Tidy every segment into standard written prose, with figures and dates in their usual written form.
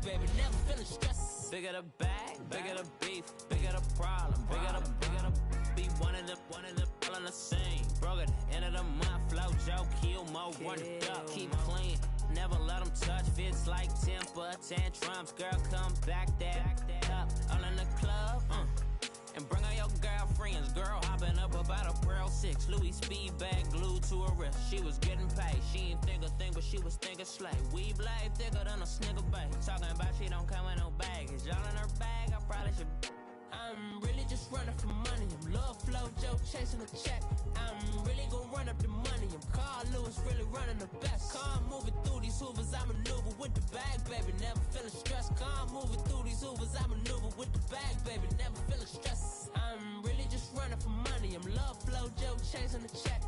baby, never feeling stressed. Bigger the bag, bigger the beef, bigger the problem, bigger the be one of the all on the scene. Broke at the end of the month, flow Joe, kill more, run it up, keep clean. Never let them touch, fits like temper tantrums. Girl, come back that up, all in the club, and bring all your girlfriends. Girl hopping up about a Pearl 6 Louis speed bag glued to her wrist. She was getting paid, she ain't think a thing, but she was thinking slay. We blade thicker than a snigger bag. Talking about she don't come with no baggage. Y'all in her bag, I probably should. I'm really just running for money. I'm love flow Joe chasing a check. I'm really gonna run up the money. I'm Carl Lewis, really running the best. Car moving through these hoovers, I maneuver with the bag, baby, never feeling stressed. Car moving through these hoovers, I maneuver with the bag, baby, never feeling stressed. I'm really just running for money. I'm love flow Joe chasing the check.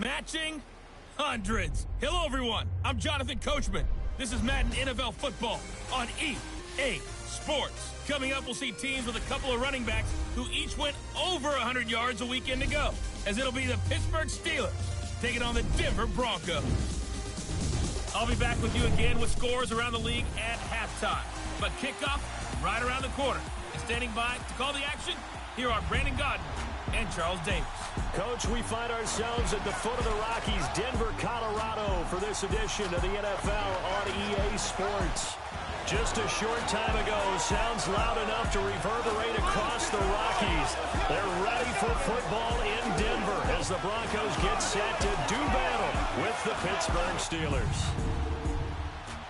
Matching hundreds. Hello, everyone. I'm Jonathan Coachman. This is Madden NFL Football on EA Sports. Coming up, we'll see teams with a couple of running backs who each went over 100 yards a weekend ago, as it'll be the Pittsburgh Steelers taking on the Denver Broncos. I'll be back with you again with scores around the league at halftime. But kickoff right around the corner. And standing by to call the action, here are Brandon Godden and Charles Davis. Coach, we find ourselves at the foot of the Rockies, Denver, Colorado, for this edition of the NFL on EA Sports. Just a short time ago, sounds loud enough to reverberate across the Rockies. They're ready for football in Denver as the Broncos get set to do battle with the Pittsburgh Steelers.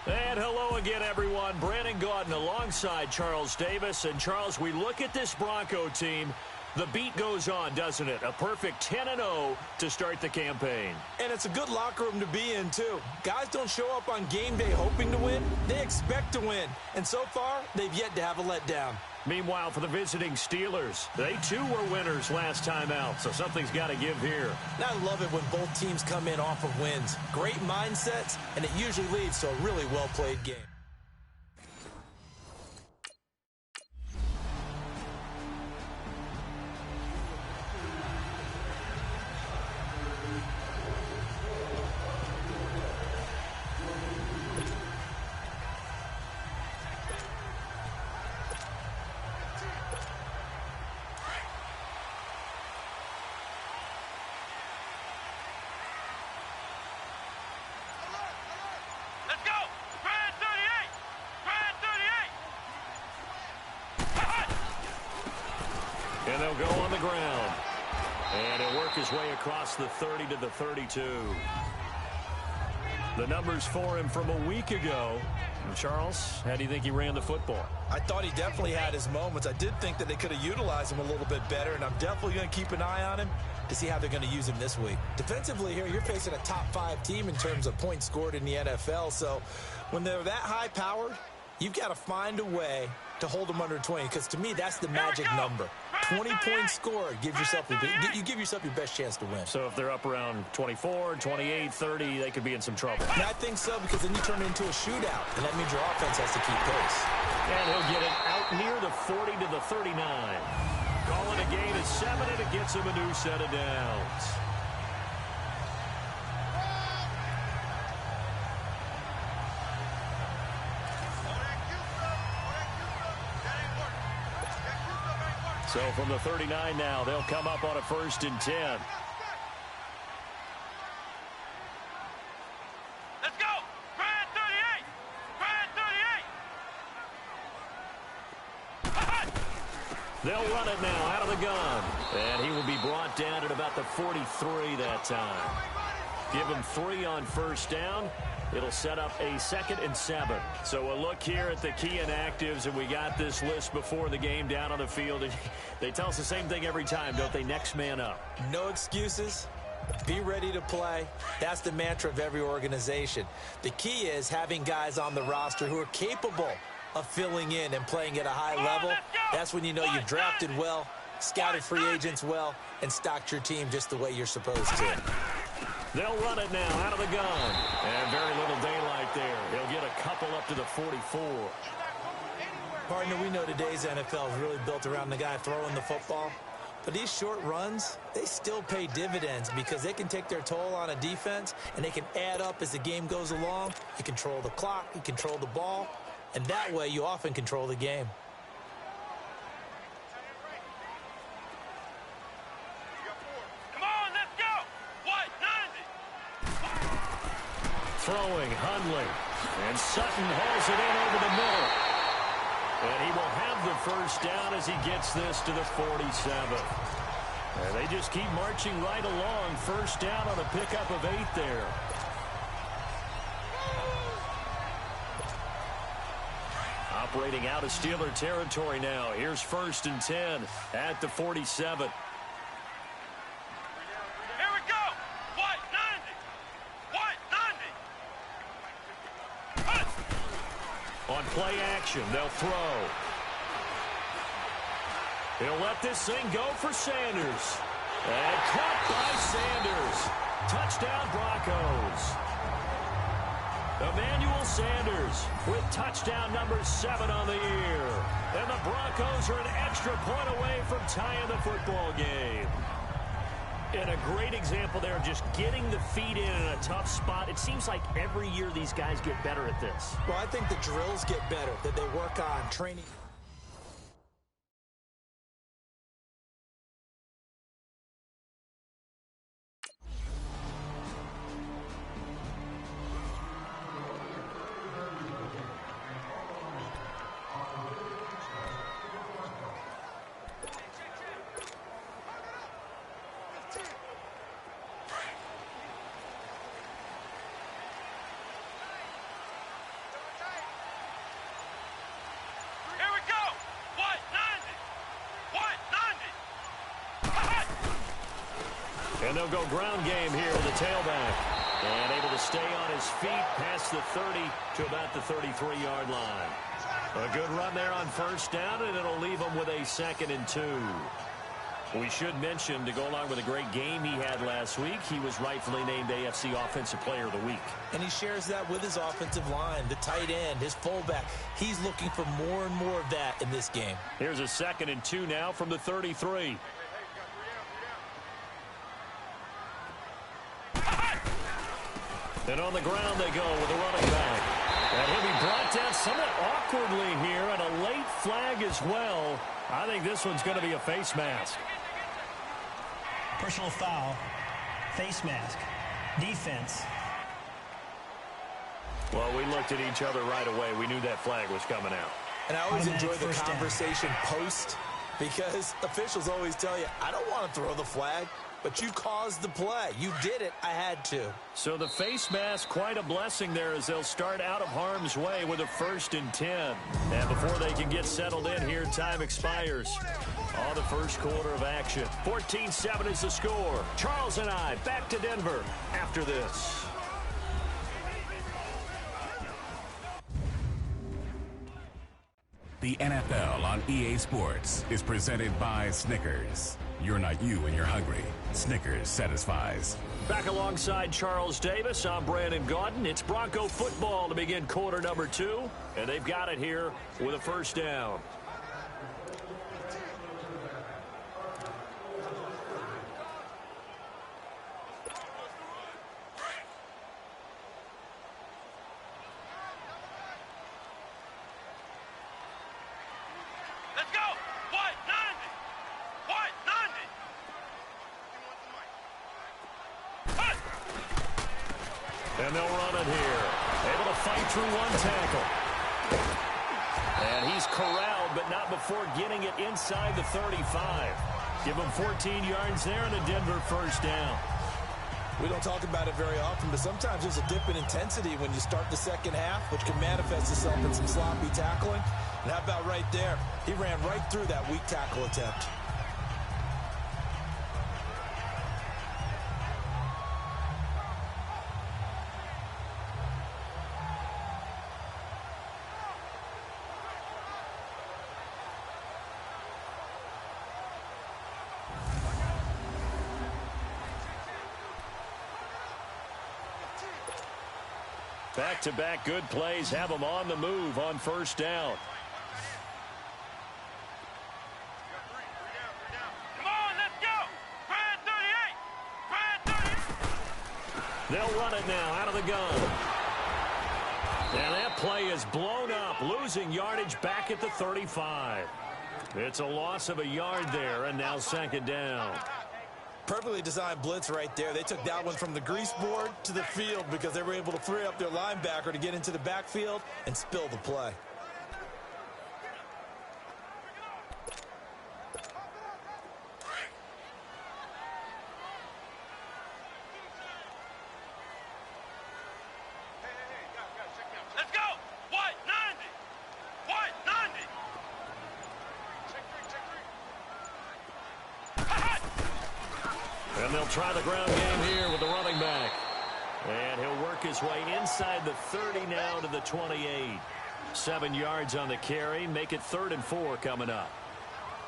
And hello again, everyone. Brandon Gaudin alongside Charles Davis. And, Charles, we look at this Bronco team. The beat goes on, doesn't it? A perfect 10-0 to start the campaign. And it's a good locker room to be in, too. Guys don't show up on game day hoping to win. They expect to win. And so far, they've yet to have a letdown. Meanwhile, for the visiting Steelers, they, too, were winners last time out, so something's got to give here. And I love it when both teams come in off of wins. Great mindsets, and it usually leads to a really well-played game. And they'll go on the ground. And he'll work his way across the 30 to the 32. The numbers for him from a week ago. And Charles, how do you think he ran the football? I thought he definitely had his moments. I did think that they could have utilized him a little bit better, and I'm definitely going to keep an eye on him to see how they're going to use him this week. Defensively here, you're facing a top-5 team in terms of points scored in the NFL, so when they're that high-powered, you've got to find a way to hold them under 20, because to me, that's the magic number. 20 points scored, you give yourself your best chance to win. So if they're up around 24, 28, 30, they could be in some trouble. And I think so, because then you turn it into a shootout, and that means your offense has to keep pace. And he'll get it out near the 40 to the 39. Calling a gain of 7, and it gets him a new set of downs. So from the 39 now, they'll come up on a 1st and 10. Let's go! Brand 38! Brand 38! They'll run it now out of the gun. And he will be brought down at about the 43 that time. Give him 3 on 1st down. It'll set up a 2nd and 7. So a look here at the key inactives, and we got this list before the game down on the field. And they tell us the same thing every time, don't they? Next man up. No excuses. Be ready to play. That's the mantra of every organization. The key is having guys on the roster who are capable of filling in and playing at a high level. That's when you know you've drafted well, scouted free agents well, and stocked your team just the way you're supposed to. They'll run it now out of the gun. And very little daylight there. He'll get a couple up to the 44. Partner, we know today's NFL is really built around the guy throwing the football. But these short runs, they still pay dividends because they can take their toll on a defense, and they can add up as the game goes along. You control the clock, you control the ball, and that way you often control the game. Come on, let's go! What? 90! Throwing, Hundley. And Sutton hauls it in over the middle. And he will have the first down as he gets this to the 47. And they just keep marching right along. First down on a pickup of 8 there. Operating out of Steeler territory now. Here's 1st and 10 at the 47. Here we go! What? 90! What? 90! On play action, they'll throw. He'll let this thing go for Sanders. And caught by Sanders. Touchdown, Broncos. Emmanuel Sanders with touchdown number 7 on the year. And the Broncos are an extra point away from tying the football game. And a great example there of just getting the feet in a tough spot. It seems like every year these guys get better at this. Well, I think the drills get better, that they work on training. And they'll go ground game here with the tailback. And able to stay on his feet past the 30 to about the 33-yard line. A good run there on first down, and it'll leave him with a 2nd and 2. We should mention, to go along with a great game he had last week, he was rightfully named AFC Offensive Player of the Week. And he shares that with his offensive line, the tight end, his fullback. He's looking for more and more of that in this game. Here's a 2nd and 2 now from the 33. And on the ground they go with a running back. And he'll be brought down somewhat awkwardly here, and a late flag as well. I think this one's going to be a face mask. Personal foul, face mask, defense. Well, we looked at each other right away. We knew that flag was coming out. And I always enjoy the conversation post, because officials always tell you, I don't want to throw the flag, but you caused the play. You did it. I had to. So the face mask, quite a blessing there as they'll start out of harm's way with a 1st and 10. And before they can get settled in here, time expires on the first quarter of action. 14-7 is the score. Charles and I back to Denver after this. The NFL on EA Sports is presented by Snickers. You're not you when you're hungry. Snickers satisfies. Back alongside Charles Davis, I'm Brandon Gaudin. It's Bronco football to begin quarter number 2, and they've got it here with a first down. Let's go! What? 90! What? 90! And they'll run it here. Able to fight through one tackle. And he's corralled, but not before getting it inside the 35. Give him 14 yards there and a Denver first down. We don't talk about it very often, but sometimes there's a dip in intensity when you start the second half, which can manifest itself in some sloppy tackling. And how about right there? He ran right through that weak tackle attempt. Back-to-back good plays have them on the move on first down. Come on, They'll run it now out of the gun. And that play is blown up, losing yardage back at the 35. It's a loss of a yard there, and now second down. Perfectly designed blitz right there. They took that one from the grease board to the field because they were able to free up their linebacker to get into the backfield and spill the play. And they'll try the ground game here with the running back. And he'll work his way inside the 30 now to the 28. 7 yards on the carry. Make it 3rd and 4 coming up.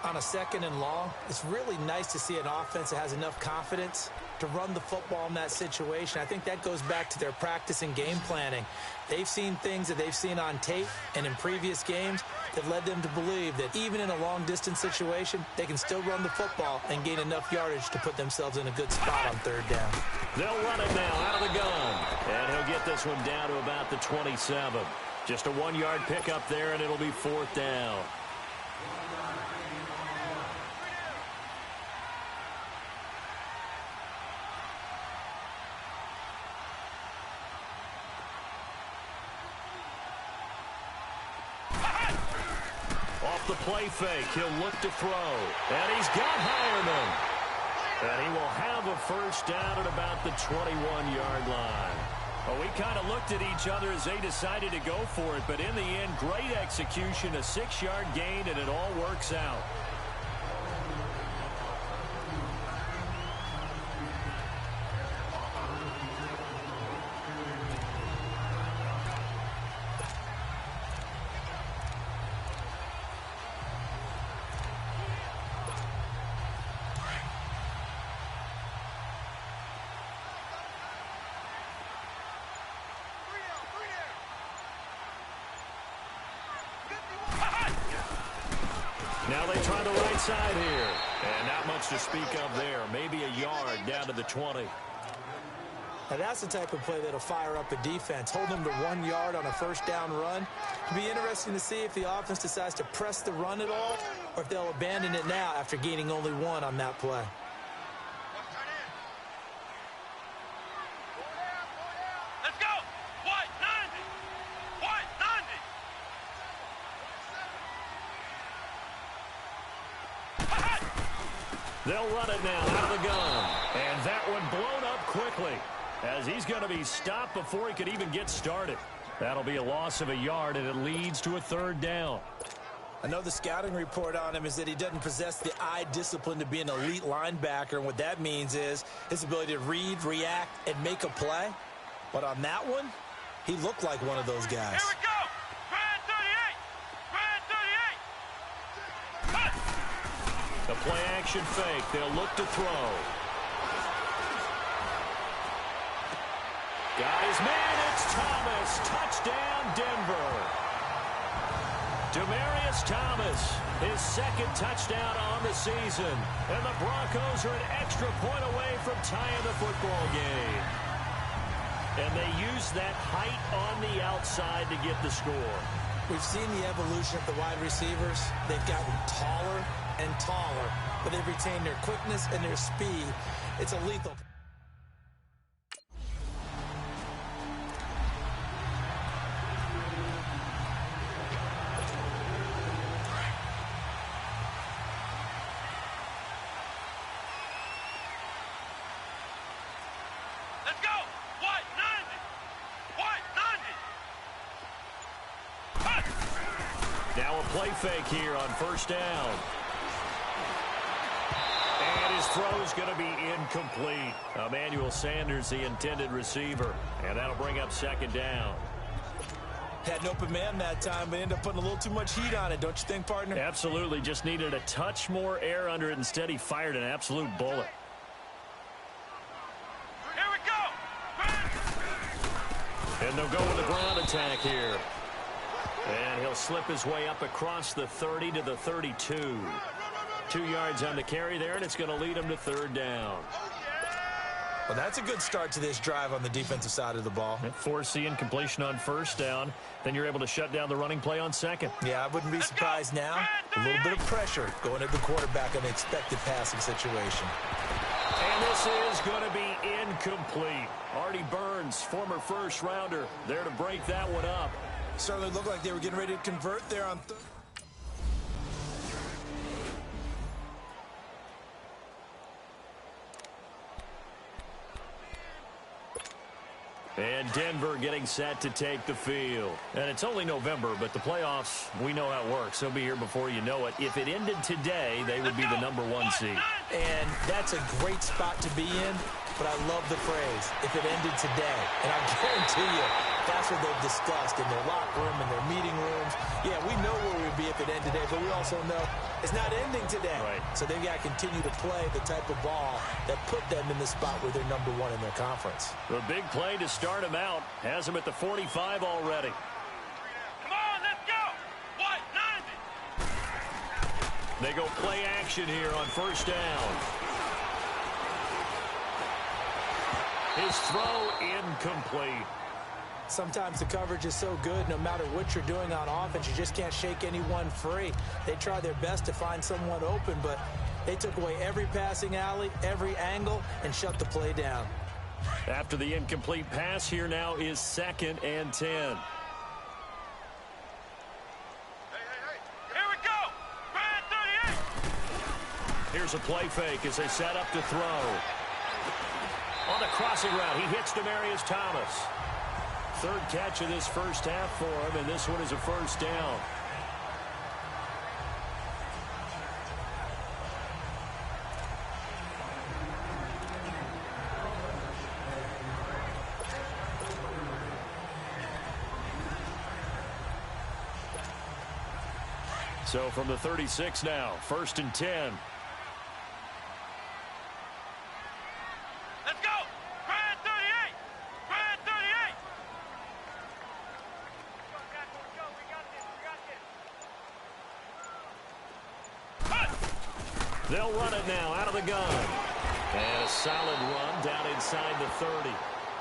On a 2nd and long, it's really nice to see an offense that has enough confidence to run the football in that situation. I think that goes back to their practice and game planning. They've seen things that they've seen on tape and in previous games that led them to believe that even in a long-distance situation, they can still run the football and gain enough yardage to put themselves in a good spot on 3rd down. They'll run it now out of the gun. And he'll get this one down to about the 27. Just a 1-yard pickup there, and it'll be 4th down. The play fake. He'll look to throw. And he's got Hireman. And he will have a first down at about the 21-yard line. Well, we kind of looked at each other as they decided to go for it. But in the end, great execution, a 6-yard gain, and it all works out. Now they try the right side here. And not much to speak of there. Maybe a yard down to the 20. Now that's the type of play that'll fire up a defense. Hold them to 1 yard on a first down run. It'll be interesting to see if the offense decides to press the run at all or if they'll abandon it now after gaining only 1 on that play. They'll run it now out of the gun. And that one blown up quickly as he's going to be stopped before he could even get started. That'll be a loss of a yard, and it leads to a 3rd down. I know the scouting report on him is that he doesn't possess the eye discipline to be an elite linebacker, and what that means is his ability to read, react, and make a play. But on that one, he looked like one of those guys. Here we go! The play-action fake. They'll look to throw. Got his man. It's Thomas. Touchdown, Denver. Demaryius Thomas, his 2nd touchdown on the season. And the Broncos are an extra point away from tying the football game. And they use that height on the outside to get the score. We've seen the evolution of the wide receivers. They've gotten taller and taller, but they've retained their quickness and their speed. It's a lethal. Let's go! White 90! White 90! Now a play fake here on first down. And his throw's going to be incomplete. Emmanuel Sanders, the intended receiver. And that'll bring up 2nd down. Had an open man that time, but ended up putting a little too much heat on it, don't you think, partner? Absolutely. Just needed a touch more air under it. Instead, he fired an absolute bullet. Here we go! And they'll go with the ground attack here. And he'll slip his way up across the 30 to the 32. 2 yards on the carry there, and it's going to lead him to 3rd down. Well, that's a good start to this drive on the defensive side of the ball. Forcing incompletion on first down. Then you're able to shut down the running play on second. Yeah, I wouldn't be surprised now. A little bit of pressure going at the quarterback on the expected passing situation. And this is going to be incomplete. Artie Burns, former first-rounder, there to break that one up. Certainly looked like they were getting ready to convert there on third. And Denver getting set to take the field. And it's only November, but the playoffs, we know how it works. They'll be here before you know it. If it ended today, they would be the #1 seed. And that's a great spot to be in, but I love the phrase, if it ended today. And I guarantee you, that's what they've discussed in their locker room, in their meeting rooms. Yeah, we know where we'd be if it ended today, but we also know it's not ending today. Right. So they've got to continue to play the type of ball that put them in the spot where they're #1 in their conference. The big play to start him out has him at the 45 already. Come on, let's go. What? 90. They go play action here on first down. His throw incomplete. Sometimes the coverage is so good, no matter what you're doing on offense, you just can't shake anyone free. They try their best to find someone open, but they took away every passing alley, every angle, and shut the play down. After the incomplete pass, here now is 2nd and 10. Hey. Here we go. Brad 38. Here's a play fake as they set up to throw. On the crossing route, he hits Demaryius Thomas. Third catch of this first half for him, and this one is a first down. So from the 36 now, 1st and 10. Let's go. Brad 38. Brad 38. They'll run it now out of the gun. And a solid run down inside the 30.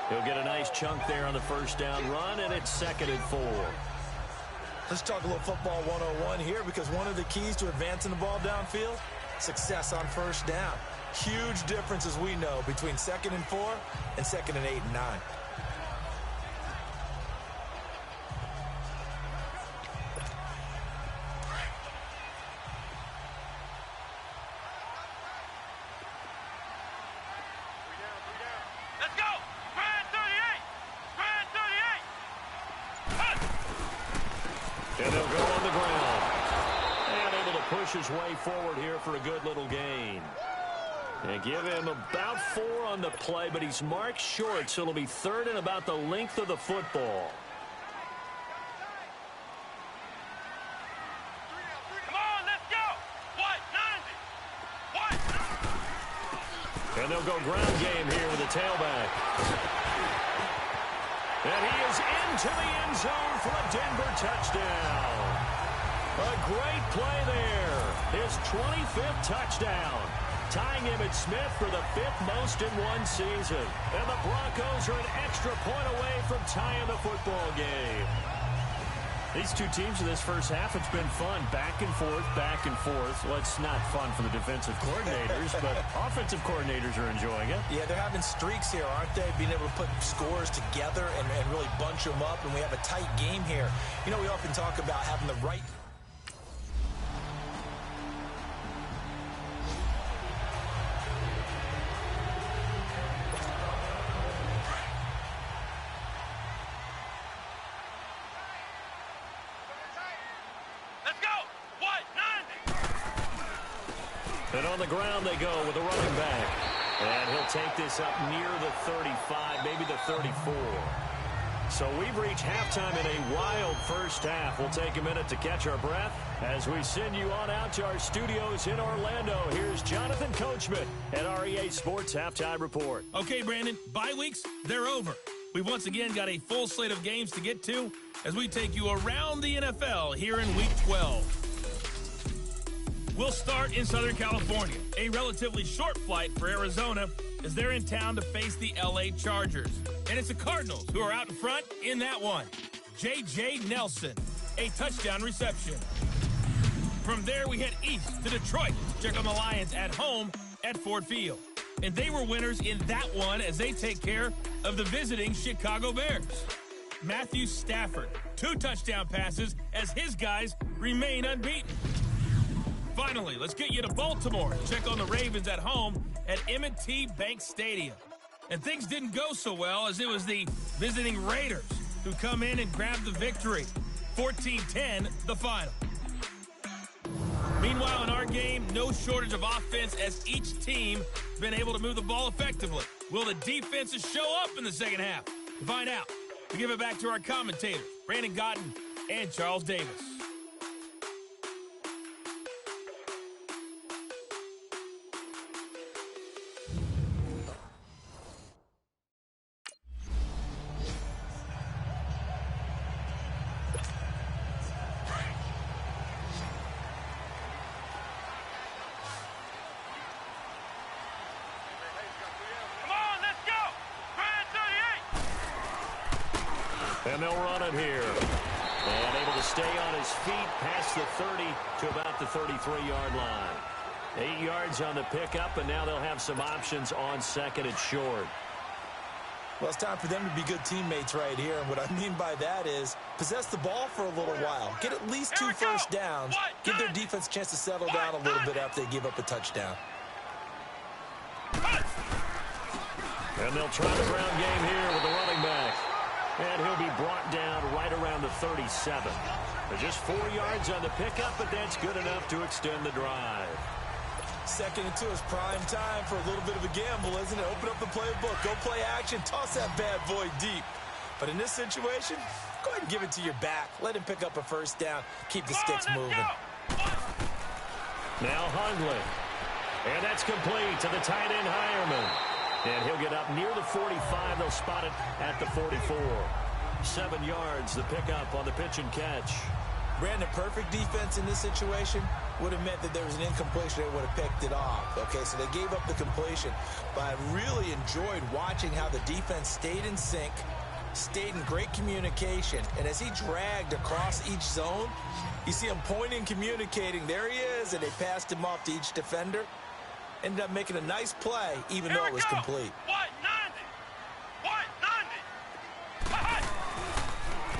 He'll get a nice chunk there on the first down run, and it's 2nd and 4. Let's talk a little football 101 here, because one of the keys to advancing the ball downfield, success on first down. Huge difference, as we know, between 2nd and 4 and 2nd and 8 and 9. Let's go. Brad 38. Brad 38. And they'll go on the ground. And able to push his way forward here for a good little gain. And give him about 4 on the play, but he's marked short, so it'll be 3rd and about the length of the football. Come on, let's go. What? 90. What? And they'll go ground game here with the tailback. And he is into the end zone for a Denver touchdown. A great play there. His 25th touchdown. Tying Emmitt Smith for the 5th most in one season. And the Broncos are an extra point away from tying the football game. These two teams in this first half, it's been fun. Back and forth, back and forth. Well, it's not fun for the defensive coordinators, but offensive coordinators are enjoying it. Yeah, they're having streaks here, aren't they? Being able to put scores together and really bunch them up, and we have a tight game here. You know, we often talk about having the right... Let's go. What? 90. And on the ground they go with a running back. And he'll take this up near the 35, maybe the 34. So we've reached halftime in a wild first half. We'll take a minute to catch our breath as we send you on out to our studios in Orlando. Here's Jonathan Coachman at our EA Sports Halftime Report. Okay, Brandon, bye weeks, they're over. We've once again got a full slate of games to get to as we take you around the NFL here in Week 12. We'll start in Southern California. A relatively short flight for Arizona as they're in town to face the LA Chargers. And it's the Cardinals who are out in front in that one. J.J. Nelson, a touchdown reception. From there, we head east to Detroit to check on the Lions at home at Ford Field. And they were winners in that one as they take care of the visiting Chicago Bears. Matthew Stafford, 2 touchdown passes as his guys remain unbeaten. Finally, let's get you to Baltimore to check on the Ravens at home at M&T Bank Stadium. And things didn't go so well as it was the visiting Raiders who come in and grab the victory. 14-10, the final. Meanwhile, in our game, no shortage of offense as each team has been able to move the ball effectively. Will the defenses show up in the second half? To find out, we give it back to our commentators, Brandon Gotten and Charles Davis. And they'll run it here. And able to stay on his feet past the 30 to about the 33-yard line. 8 yards on the pickup, and now they'll have some options on second and short. Well, it's time for them to be good teammates right here. And what I mean by that is possess the ball for a little while. Get at least 2 first downs. Give their defense a chance to settle down a little bit after they give up a touchdown. And they'll try the ground game here with the running back. And he'll be brought down right around the 37. Just 4 yards on the pickup, but that's good enough to extend the drive. 2nd and 2 is prime time for a little bit of a gamble, isn't it? Open up the playbook, go play action, toss that bad boy deep. But in this situation, go ahead and give it to your back. Let him pick up a first down. Keep the sticks moving. Now Hundley. And that's complete to the tight end Hireman. And he'll get up near the 45. They'll spot it at the 44. 7 yards, the pickup on the pitch and catch. Brandon, perfect defense in this situation would have meant that there was an incompletion. They would have picked it off. Okay, so they gave up the completion. But I really enjoyed watching how the defense stayed in sync, stayed in great communication. And as he dragged across each zone, you see him pointing, communicating. There he is, and they passed him off to each defender. Ended up making a nice play, even though it was complete.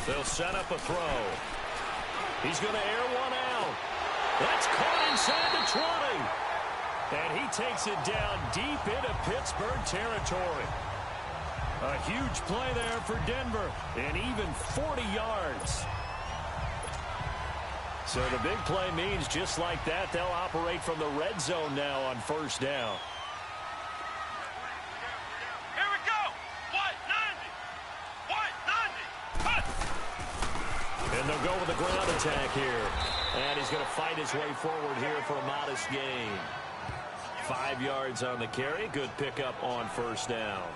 They'll set up a throw. He's going to air one out. That's caught inside the 20. And he takes it down deep into Pittsburgh territory. A huge play there for Denver, and even 40 yards. So the big play means just like that, they'll operate from the red zone now on first down. Here we go. What? 90. And they'll go with the ground attack here. And he's going to fight his way forward here for a modest gain. 5 yards on the carry. Good pickup on first down.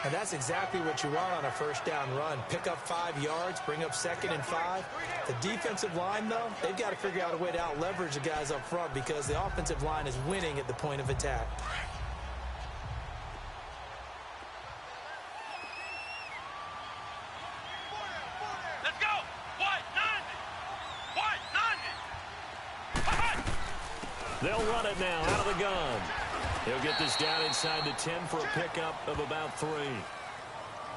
And that's exactly what you want on a first down run. Pick up 5 yards, bring up 2nd and 5. The defensive line, though, they've got to figure out a way to out-leverage the guys up front because the offensive line is winning at the point of attack. Let's go. What? 90. They'll run it now out of the gun. He'll get this down inside the 10 for a pickup of about 3. Well,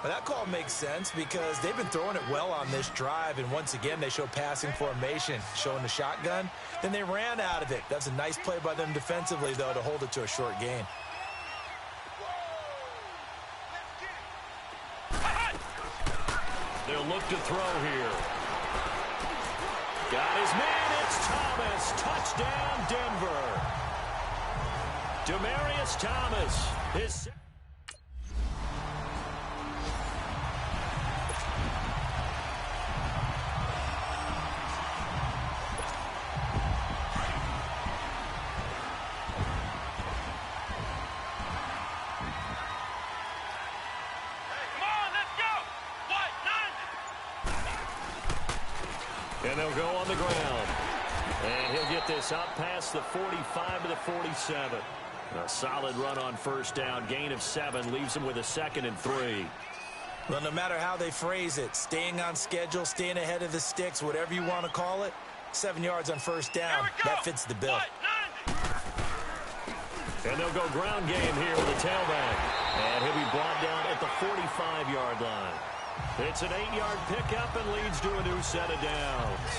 that call makes sense because they've been throwing it well on this drive, and once again they show passing formation, showing the shotgun. Then they ran out of it. That's a nice play by them defensively, though, to hold it to a short gain. They'll look to throw here. Got his man. It's Thomas. Touchdown, Denver. Demaryius Thomas. His and they'll go on the ground. And he'll get this up past the 45 to the 47. A solid run on first down. Gain of 7 leaves him with a 2nd and 3. Well, no matter how they phrase it, staying on schedule, staying ahead of the sticks, whatever you want to call it, 7 yards on first down, that fits the bill. And they'll go ground game here with a tailback. And he'll be brought down at the 45-yard line. It's an 8-yard pickup and leads to a new set of downs.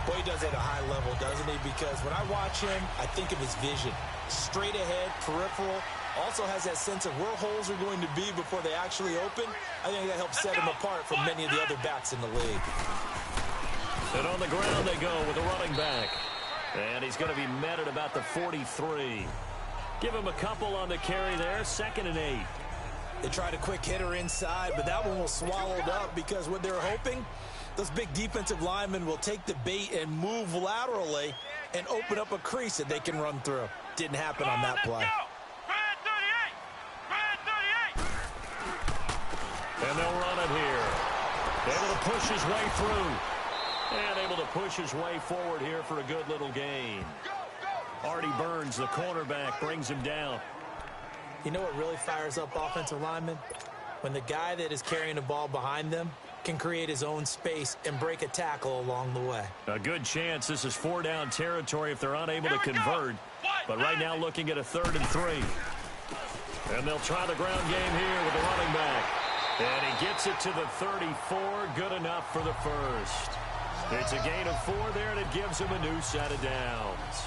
Boy, he does it at a high level, doesn't he? Because when I watch him, I think of his vision. Straight ahead, peripheral. Also has that sense of where holes are going to be before they actually open. I think that helps set him apart from many of the other backs in the league. And on the ground they go with a running back. And he's going to be met at about the 43. Give him a couple on the carry there, 2nd and 8. They tried a quick hitter inside, but that one was swallowed up because what they're hoping, those big defensive linemen will take the bait and move laterally and open up a crease that they can run through. Didn't happen on that play. And they'll run it here. Able to push his way through. And able to push his way forward here for a good little gain. Artie Burns, the cornerback, brings him down. You know what really fires up offensive linemen? When the guy that is carrying the ball behind them can create his own space and break a tackle along the way. A good chance this is 4-down territory if they're unable to convert. But right now looking at a 3rd and 3. And they'll try the ground game here with the running back. And he gets it to the 34. Good enough for the first. It's a gain of 4 there, and it gives him a new set of downs.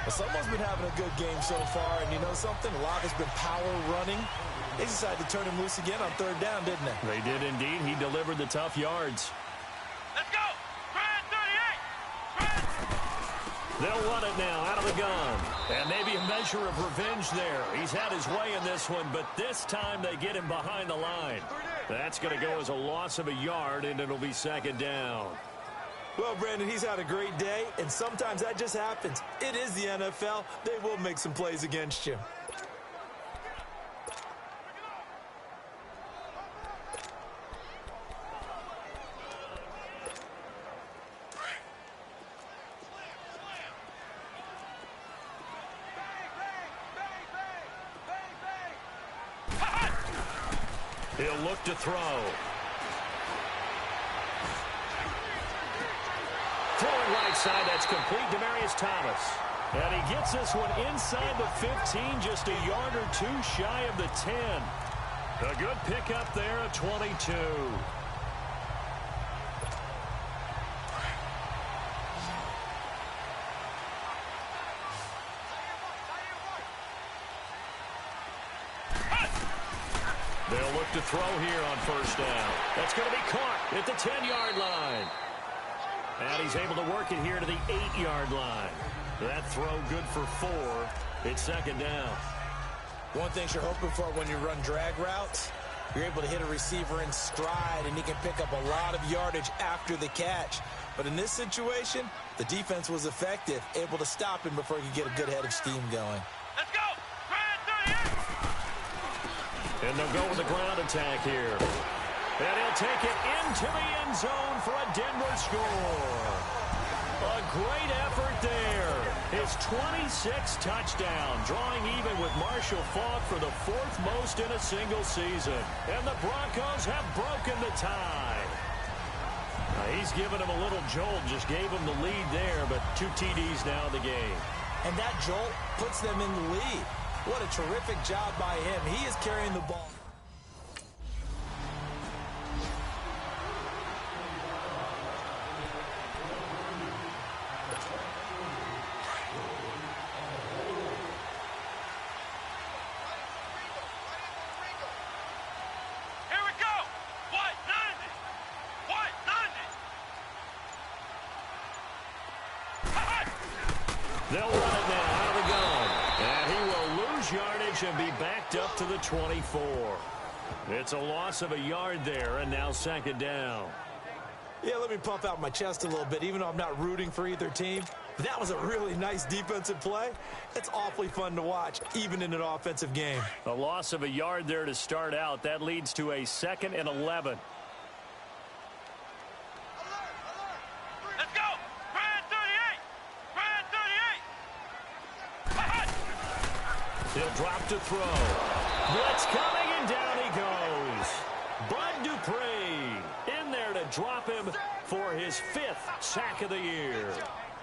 Well, someone's been having a good game so far, and you know something? A lot has been power running. They decided to turn him loose again on 3rd down, didn't they? They did indeed. He delivered the tough yards. Let's go! Brad 38! They'll run it now out of the gun. And maybe a measure of revenge there. He's had his way in this one, but this time they get him behind the line. That's going to go as a loss of a yard, and it'll be 2nd down. Well, Brandon, he's had a great day, and sometimes that just happens. It is the NFL. They will make some plays against you. He'll look to throw. Throwing right side, that's complete. Demaryius Thomas. And he gets this one inside the 15, just a yard or 2 shy of the 10. A good pickup there at 22. They'll look to throw here on first down. That's going to be caught at the 10-yard line. And he's able to work it here to the 8-yard line. That throw good for 4. It's 2nd down. One thing you're hoping for when you run drag routes, you're able to hit a receiver in stride, and he can pick up a lot of yardage after the catch. But in this situation, the defense was effective, able to stop him before he could get a good head of steam going. Let's go! Brad 38! And they'll go with the ground attack here. And he'll take it into the end zone for a Denver score. A great effort there. His 26th touchdown, drawing even with Marshall Faulk for the 4th most in a single season. And the Broncos have broken the tie. He's given him a little jolt, just gave him the lead there, but 2 TDs now in the game. And that jolt puts them in the lead. What a terrific job by him. He is carrying the ball. They'll run it now out of the gun. And he will lose yardage and be backed up to the 24. It's a loss of a yard there, and now 2nd down. Yeah, let me puff out my chest a little bit, even though I'm not rooting for either team. That was a really nice defensive play. It's awfully fun to watch, even in an offensive game. A loss of a yard there to start out. That leads to a 2nd and 11. Let's go! Brad 38! drop to throw. Blitz coming, and down he goes. Bud Dupree in there to drop him for his 5th sack of the year.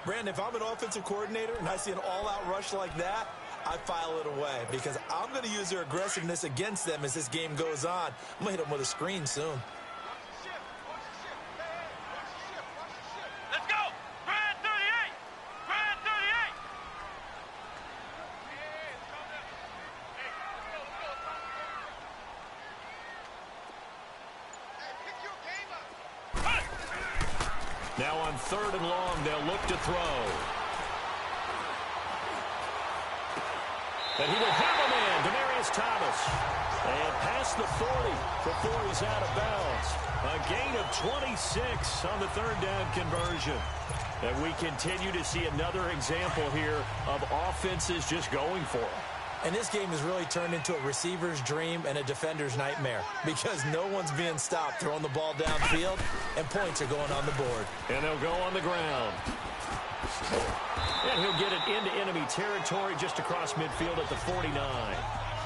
Brandon, if I'm an offensive coordinator and I see an all-out rush like that, I file it away because I'm going to use their aggressiveness against them as this game goes on. I'm going to hit them with a screen soon. Let's go! Brand 38! Brand 38! Now on 3rd and long, they'll look to throw. And he will have him in, Demaryius Thomas. And past the 40 before he's out of bounds. A gain of 26 on the 3rd down conversion. And we continue to see another example here of offenses just going for it. And this game has really turned into a receiver's dream and a defender's nightmare because no one's being stopped throwing the ball downfield, and points are going on the board. And they'll go on the ground. And he'll get it into enemy territory just across midfield at the 49.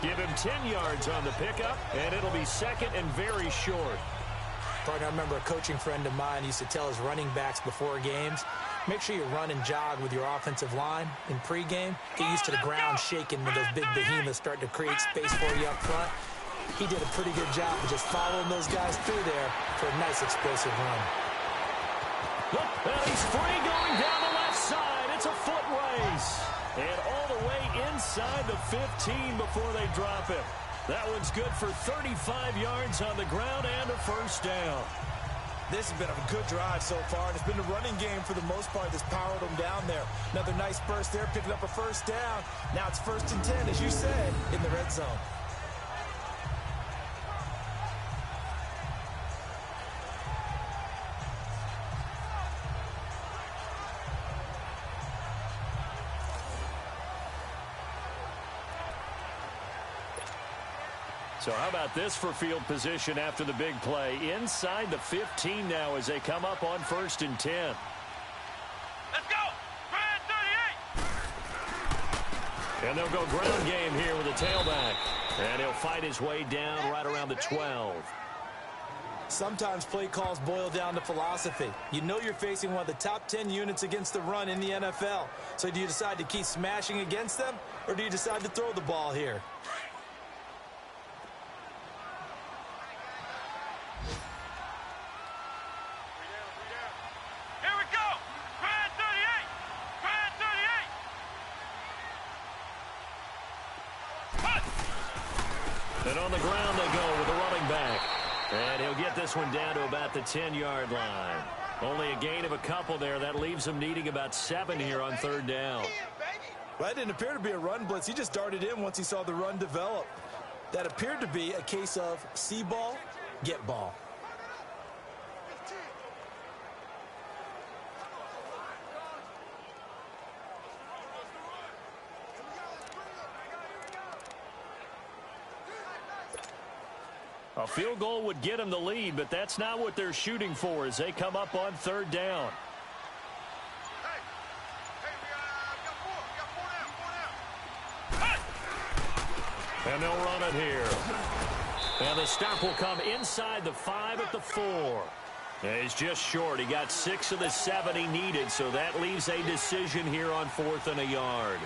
Give him 10 yards on the pickup, and it'll be 2nd and very short. Partner, I remember a coaching friend of mine used to tell his running backs before games, make sure you run and jog with your offensive line in pregame. Get used to the ground shaking when those big behemoths start to create space for you up front. He did a pretty good job of just following those guys through there for a nice explosive run. And he's free going down the left side. It's a foot race. And all the way inside the 15 before they drop him. That one's good for 35 yards on the ground and a 1st down. This has been a good drive so far, and it's been the running game for the most part that's powered them down there. Another nice burst there, picking up a 1st down. Now it's 1st and 10, as you said, in the red zone. So how about this for field position after the big play? Inside the 15 now as they come up on 1st and 10. Let's go! Brand 38! And they'll go ground game here with a tailback. And he'll fight his way down right around the 12. Sometimes play calls boil down to philosophy. You know you're facing one of the top 10 units against the run in the NFL. So do you decide to keep smashing against them, or do you decide to throw the ball here? And on the ground they go with the running back. And he'll get this one down to about the 10-yard line. Only a gain of a couple there. That leaves him needing about 7 here on 3rd down. Well, that didn't appear to be a run blitz. He just darted in once he saw the run develop. That appeared to be a case of see ball, get ball. A field goal would get them the lead, but that's not what they're shooting for as they come up on 3rd down. And they'll run it here. And the stop will come inside the 5 at the 4. And he's just short. He got 6 of the 7 he needed, so that leaves a decision here on 4th and a yard.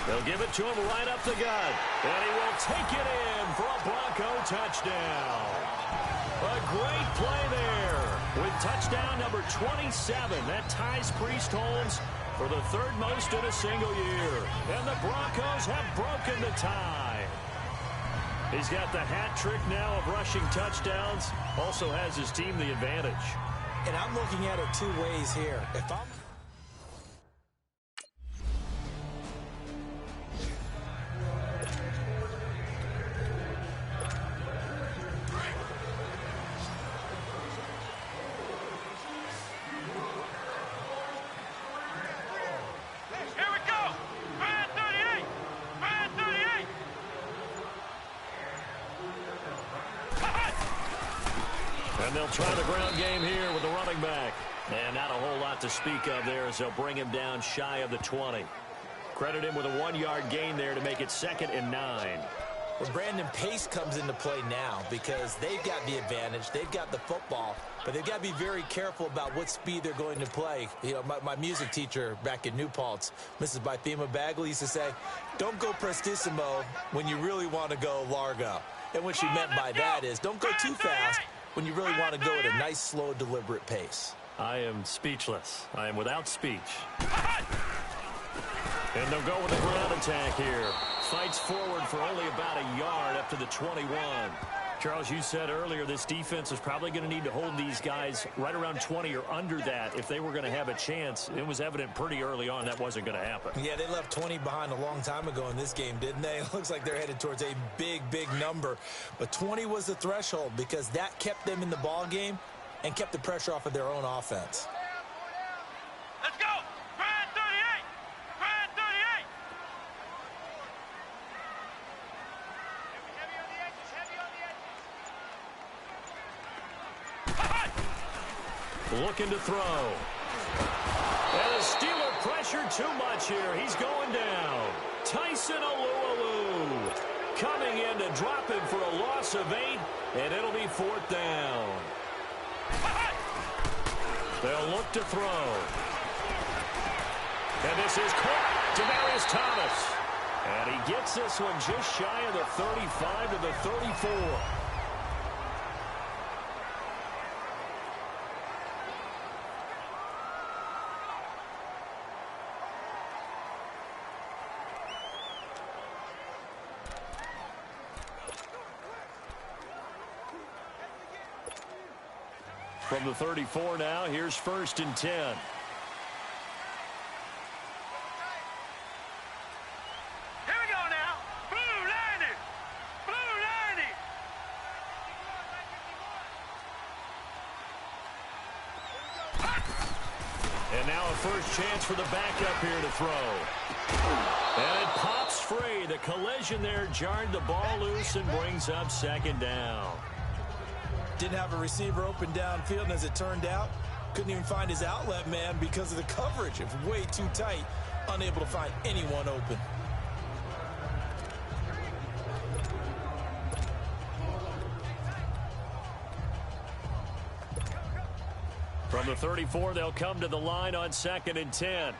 They'll give it to him right up the gut. And he will take it in for a Bronco touchdown. A great play there with touchdown number 27. That ties Priest Holmes for the 3rd most in a single year. And the Broncos have broken the tie. He's got the hat trick now of rushing touchdowns. Also has his team the advantage. And I'm looking at it 2 ways here. If I'm... And they'll try the ground game here with the running back. And not a whole lot to speak of there as they'll bring him down shy of the 20. Credit him with a 1-yard gain there to make it 2nd and 9. Well, Brandon, pace comes into play now because they've got the advantage. They've got the football, but they've got to be very careful about what speed they're going to play. You know, my music teacher back in New Paltz, Mrs. Bythema Bagley, used to say, don't go prestissimo when you really want to go largo. And what she meant by that is don't go too fast when you really want to go at a nice, slow, deliberate pace. I am speechless. I am without speech. And they'll go with the ground attack here. Fights forward for only about a yard up to the 21. Charles, you said earlier this defense is probably going to need to hold these guys right around 20 or under that if they were going to have a chance. It was evident pretty early on that wasn't going to happen. Yeah, they left 20 behind a long time ago in this game, didn't they? It looks like they're headed towards a big, big number. But 20 was the threshold because that kept them in the ball game and kept the pressure off of their own offense. Let's go! Grind 38! Grind 38! Heavy on the edges, heavy on the edges. Looking to throw. And the Steeler pressure too much here. He's going down. Tyson Alualu coming in to drop him for a loss of 8, and it'll be 4th down. They'll look to throw. And this is caught. Demaryius Thomas. And he gets this one just shy of the 35 to the 34. From the 34 now, here's 1st and 10. Here we go now. Blue 90. Blue 90. And now a first chance for the backup here to throw. And it pops free. The collision there jarred the ball loose and brings up 2nd down. Didn't have a receiver open downfield, and as it turned out, couldn't even find his outlet man because of the coverage. It was way too tight, unable to find anyone open. From the 34, they'll come to the line on 2nd and 10.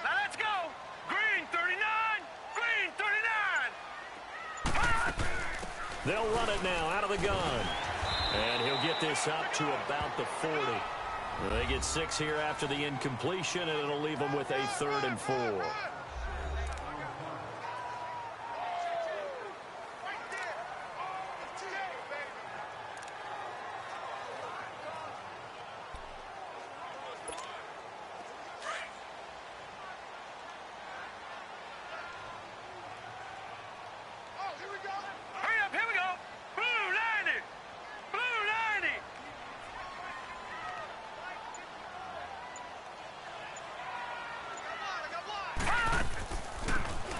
Now let's go. Green 39. Green 39. They'll run it now out of the gun. And he'll get this up to about the 40. They get 6 here after the incompletion, and it'll leave them with a 3rd and 4.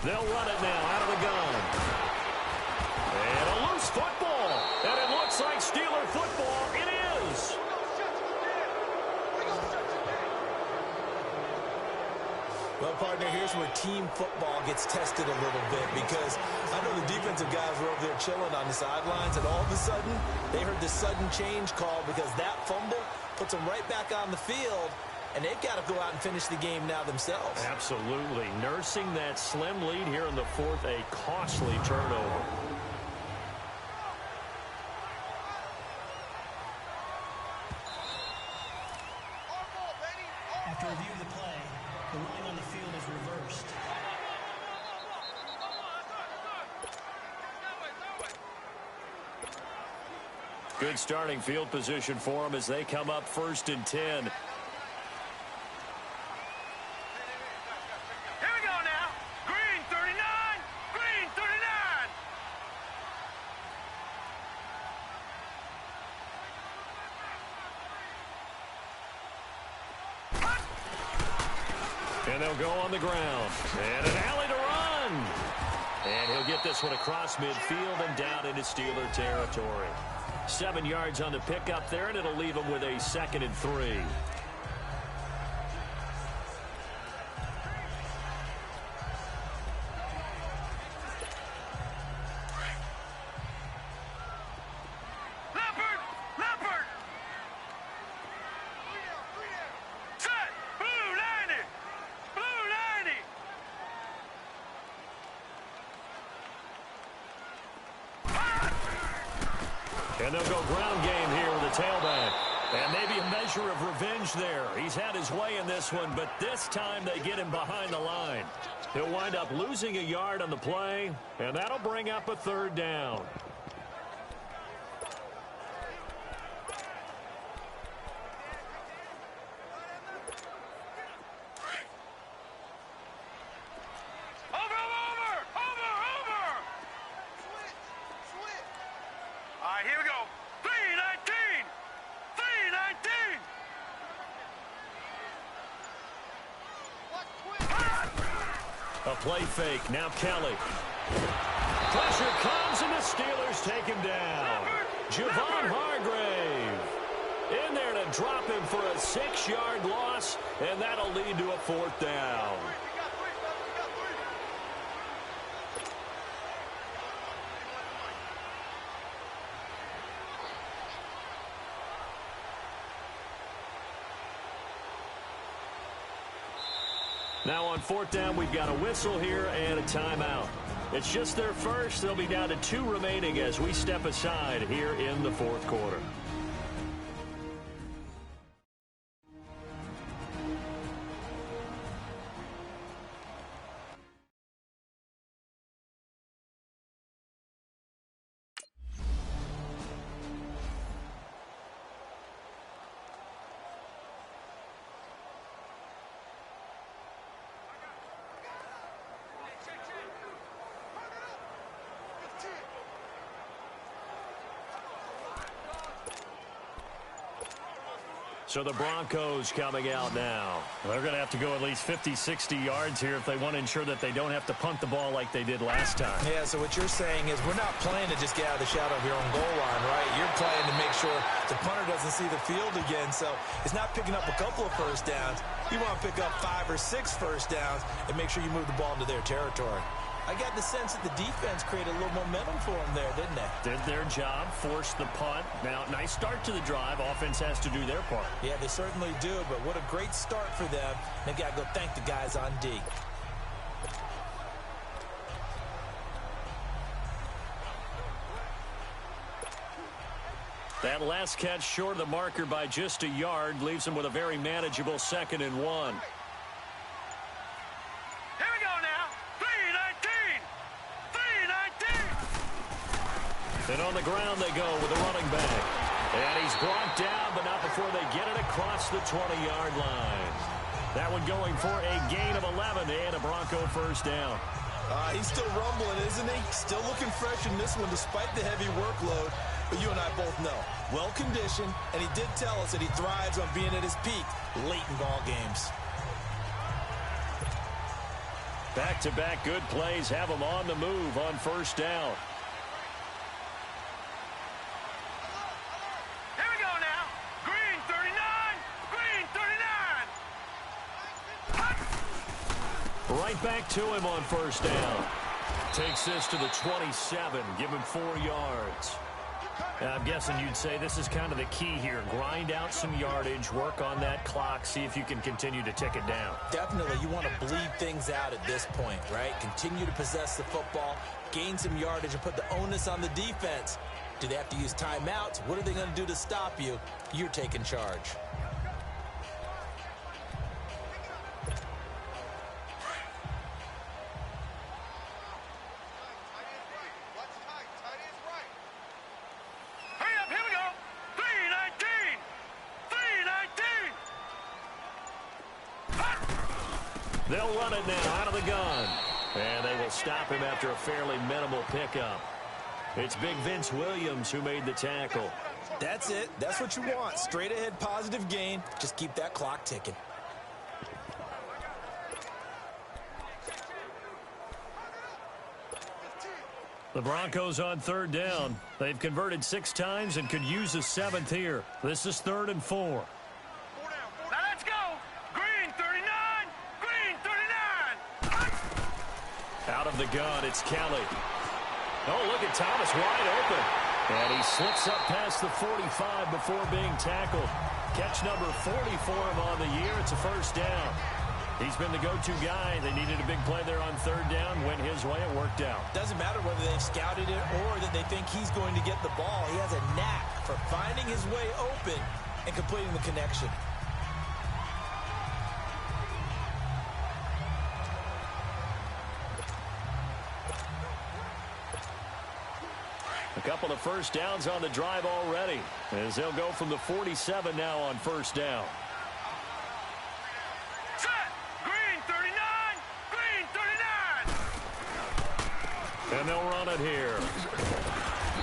They'll run it now out of the gun. And a loose football. And it looks like Steeler football. It is. Well, partner, here's where team football gets tested a little bit because I know the defensive guys were over there chilling on the sidelines, and all of a sudden they heard the sudden change call because that fumble puts them right back on the field. And they've got to go out and finish the game now themselves. Absolutely. Nursing that slim lead here in the 4th, a costly turnover. After review of the play, the ruling on the field is reversed. Good starting field position for them as they come up 1st and 10. And they'll go on the ground. And an alley to run. And he'll get this one across midfield and down into Steeler territory. 7 yards on the pickup there, and it'll leave him with a 2nd and 3. And they'll go ground game here with the tailback. And maybe a measure of revenge there. He's had his way in this one, but this time they get him behind the line. He'll wind up losing a yard on the play, and that'll bring up a 3rd down. Here we go. 319. 319. A play fake. Now Kelly. Pressure comes, and the Steelers take him down. Javon Hargrave in there to drop him for a 6-yard loss, and that'll lead to a 4th down. Now on 4th down, we've got a whistle here and a timeout. It's just their first. They'll be down to 2 remaining as we step aside here in the 4th quarter. So the Broncos coming out now. They're going to have to go at least 50, 60 yards here if they want to ensure that they don't have to punt the ball like they did last time. Yeah, so what you're saying is we're not playing to just get out of the shadow of your own goal line, right? You're playing to make sure the punter doesn't see the field again. So it's not picking up a couple of first downs. You want to pick up 5 or 6 first downs and make sure you move the ball into their territory. I got the sense that the defense created a little momentum for them there, didn't they? Did their job, forced the punt. Now, nice start to the drive. Offense has to do their part. Yeah, they certainly do, but what a great start for them. They got to go thank the guys on D. That last catch short of the marker by just a yard leaves him with a very manageable 2nd and 1. And on the ground they go with the running back. And he's brought down, but not before they get it across the 20-yard line. That one going for a gain of 11 and a Bronco 1st down. He's still rumbling, isn't he? Still looking fresh in this one despite the heavy workload. But you and I both know, well-conditioned, and he did tell us that he thrives on being at his peak late in ball games. Back-to-back good plays have him on the move on 1st down. Right back to him on 1st down. Takes this to the 27. Give him 4 yards. I'm guessing you'd say this is kind of the key here. Grind out some yardage, work on that clock, see if you can continue to tick it down. Definitely. You want to bleed things out at this point, right? Continue to possess the football, gain some yardage, and put the onus on the defense. Do they have to use timeouts? What are they going to do to stop you? You're taking charge. They'll run it now out of the gun. And they will stop him after a fairly minimal pickup. It's Big Vince Williams who made the tackle. That's it. That's what you want. Straight ahead positive gain. Just keep that clock ticking. The Broncos on third down. They've converted 6 times and could use a 7th here. This is 3rd and 4. Now let's go. Green 39. Green 39. Out of the gun, it's Kelly. Oh, look at Thomas wide open. And he slips up past the 45 before being tackled. Catch number 40 for him on the year. It's a first down. He's been the go-to guy. They needed a big play there on third down. Went his way. It worked out. Doesn't matter whether they've scouted it or that they think he's going to get the ball. He has a knack for finding his way open and completing the connection. A couple of first downs on the drive already, as they'll go from the 47 now on first down. Set. Green 39. Green 39. And they'll run it here.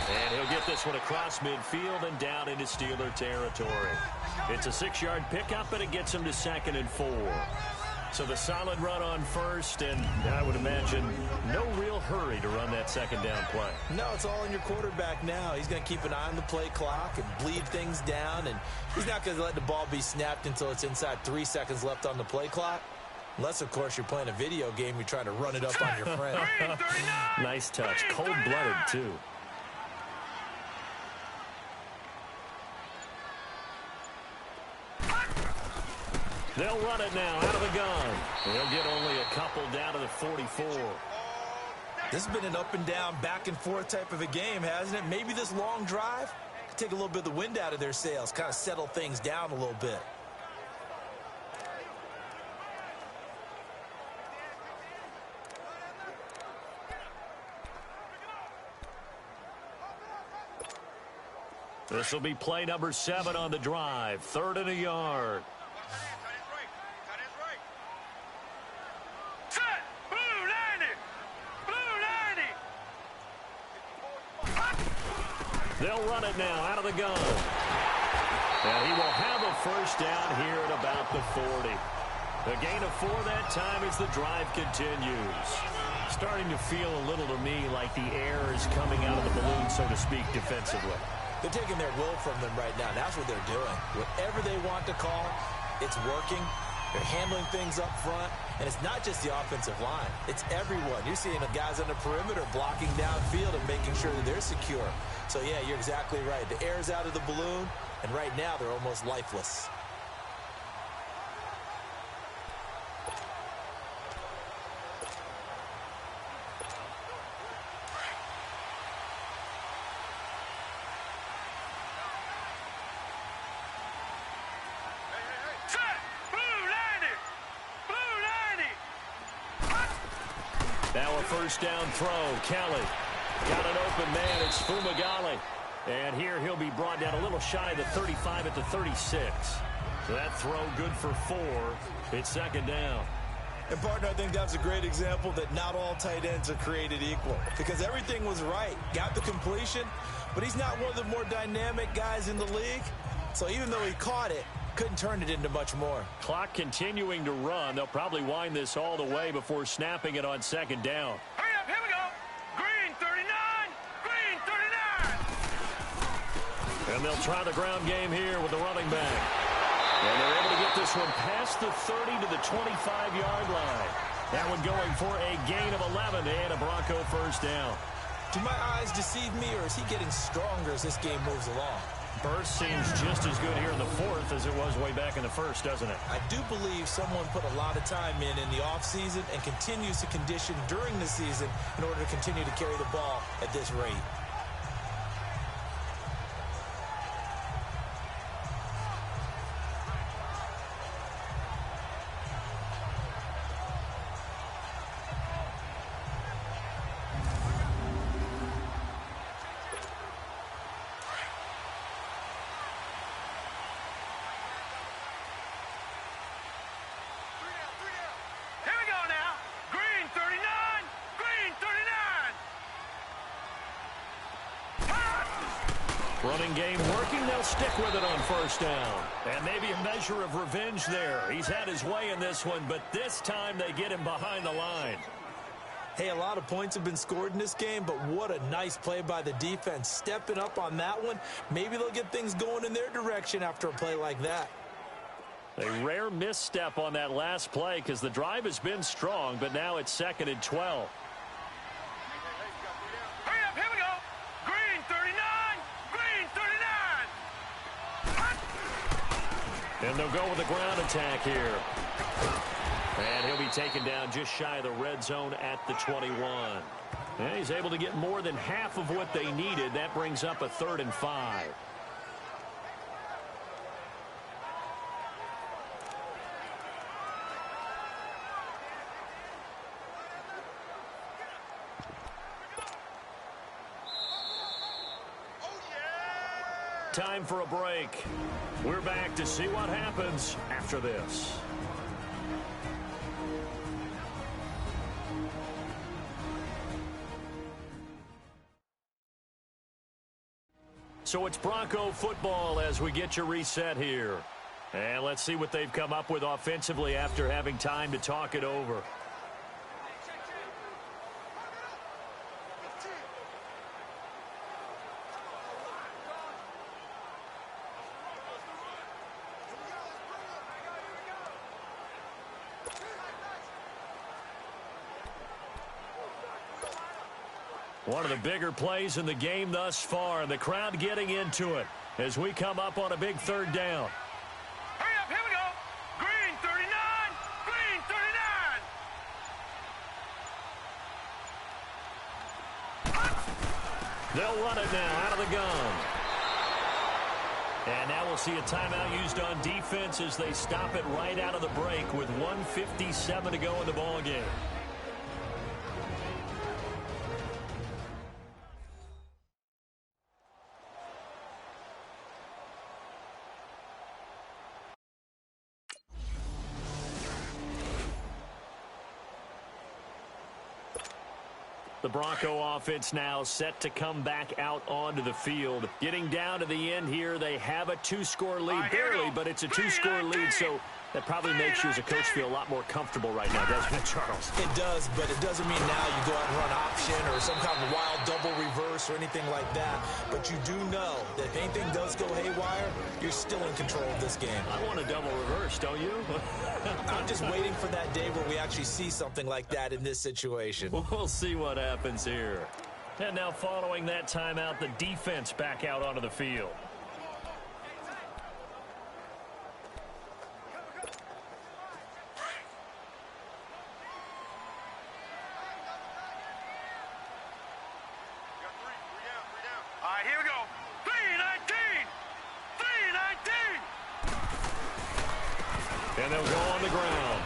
And he'll get this one across midfield and down into Steeler territory. It's a 6-yard pickup, and it gets him to 2nd and 4. So the solid run on first, and I would imagine no real hurry to run that second down play. No, it's all on your quarterback now. He's going to keep an eye on the play clock and bleed things down, and he's not going to let the ball be snapped until it's inside 3 seconds left on the play clock. Unless, of course, you're playing a video game, you're trying to run it up on your friend. Nice touch. Cold-blooded, too. They'll run it now out of the gun. They'll get only a couple down to the 44. This has been an up-and-down, back-and-forth type of a game, hasn't it? Maybe this long drive could take a little bit of the wind out of their sails, kind of settle things down a little bit. This will be play number 7 on the drive. 3rd and a yard. They'll run it now out of the gun. And he will have a first down here at about the 40. A gain of 4 that time as the drive continues. Starting to feel a little to me like the air is coming out of the balloon, so to speak, defensively. They're taking their will from them right now. That's what they're doing. Whatever they want to call, it's working. They're handling things up front. And it's not just the offensive line. It's everyone. You're seeing the guys on the perimeter blocking downfield and making sure that they're secure. So, yeah, you're exactly right. The air's out of the balloon, and right now they're almost lifeless. Now a first down throw. Kelly got an open man. It's Fumagalli. And here he'll be brought down a little shy of the 35 at the 36. So that throw good for 4. It's 2nd down. And, partner, I think that's a great example that not all tight ends are created equal. Because everything was right. Got the completion, but he's not one of the more dynamic guys in the league. So even though he caught it, couldn't turn it into much more. Clock continuing to run. They'll probably wind this all the way before snapping it on 2nd down. Hurry up, here we go. Green 39. Green 39. And they'll try the ground game here with the running back. And they're able to get this one past the 30 to the 25-yard line. That one going for a gain of 11 and a Bronco first down. Do my eyes deceive me, or is he getting stronger as this game moves along? Burst seems just as good here in the 4th as it was way back in the 1st, doesn't it? I do believe someone put a lot of time in the offseason and continues to condition during the season in order to continue to carry the ball at this rate. Running game working. They'll stick with it on first down. And maybe a measure of revenge there. He's had his way in this one, but this time they get him behind the line. Hey, a lot of points have been scored in this game, but what a nice play by the defense. Stepping up on that one, maybe they'll get things going in their direction after a play like that. A rare misstep on that last play because the drive has been strong, but now it's 2nd and 12. Hurry up, here we go. Green 39, green 39. And they'll go with the ground attack here. And he'll be taken down just shy of the red zone at the 21. And he's able to get more than half of what they needed. That brings up a 3rd and 5. Time for a break. We're back to see what happens after this. So it's Bronco football as we get you reset here. And let's see what they've come up with offensively after having time to talk it over. One of the bigger plays in the game thus far, and the crowd getting into it as we come up on a big 3rd down. Hurry up, here we go. Green 39, green 39. They'll run it now out of the gun. And now we'll see a timeout used on defense as they stop it right out of the break with 1:57 to go in the ballgame. The Bronco offense now set to come back out onto the field. Getting down to the end here, they have a 2-score lead. Barely, but it's a 2-score lead, so that probably makes you as a coach feel a lot more comfortable right now, doesn't it, Charles? It does, but it doesn't mean now you go out and run option or some kind of wild double reverse or anything like that. But you do know that if anything does go haywire, you're still in control of this game. I want a double reverse, don't you? I'm just waiting for that day where we actually see something like that in this situation. We'll see what happens here. And now following that timeout, the defense back out onto the field. All right, here we go. 319, 319. And they'll go on the ground.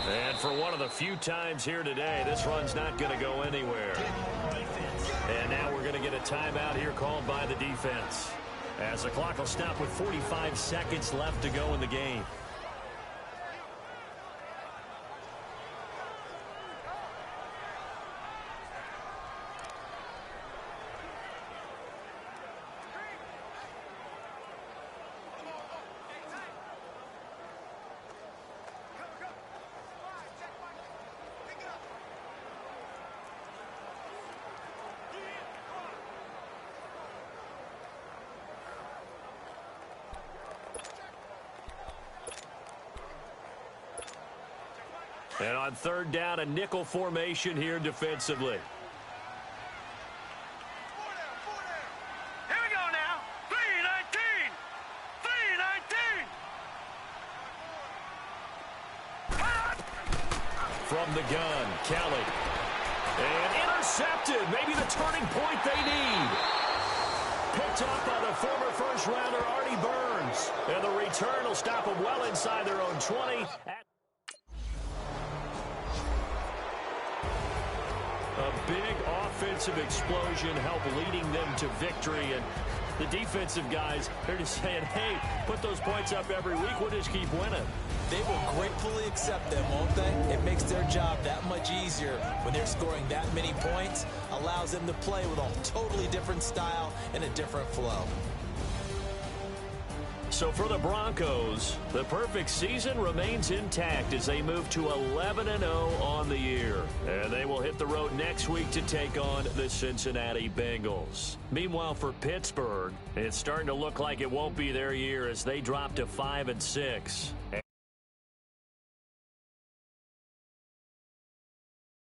And for one of the few times here today, this run's not going to go anywhere. And now we're going to get a timeout here called by the defense, as the clock will stop with 45 seconds left to go in the game. And on 3rd down, a nickel formation here defensively. Here we go now. 319, 319. From the gun, Kelly. And intercepted. Maybe the turning point they need. Picked up by the former first-rounder, Artie Burns. And the return will stop them well inside their own 20. A big offensive explosion helped leading them to victory. And the defensive guys, they're just saying, hey, put those points up every week. We'll just keep winning. They will gratefully accept them, won't they? It makes their job that much easier when they're scoring that many points. Allows them to play with a totally different style and a different flow. So for the Broncos, the perfect season remains intact as they move to 11-0 on the year. And they will hit the road next week to take on the Cincinnati Bengals. Meanwhile, for Pittsburgh, it's starting to look like it won't be their year as they drop to 5-6.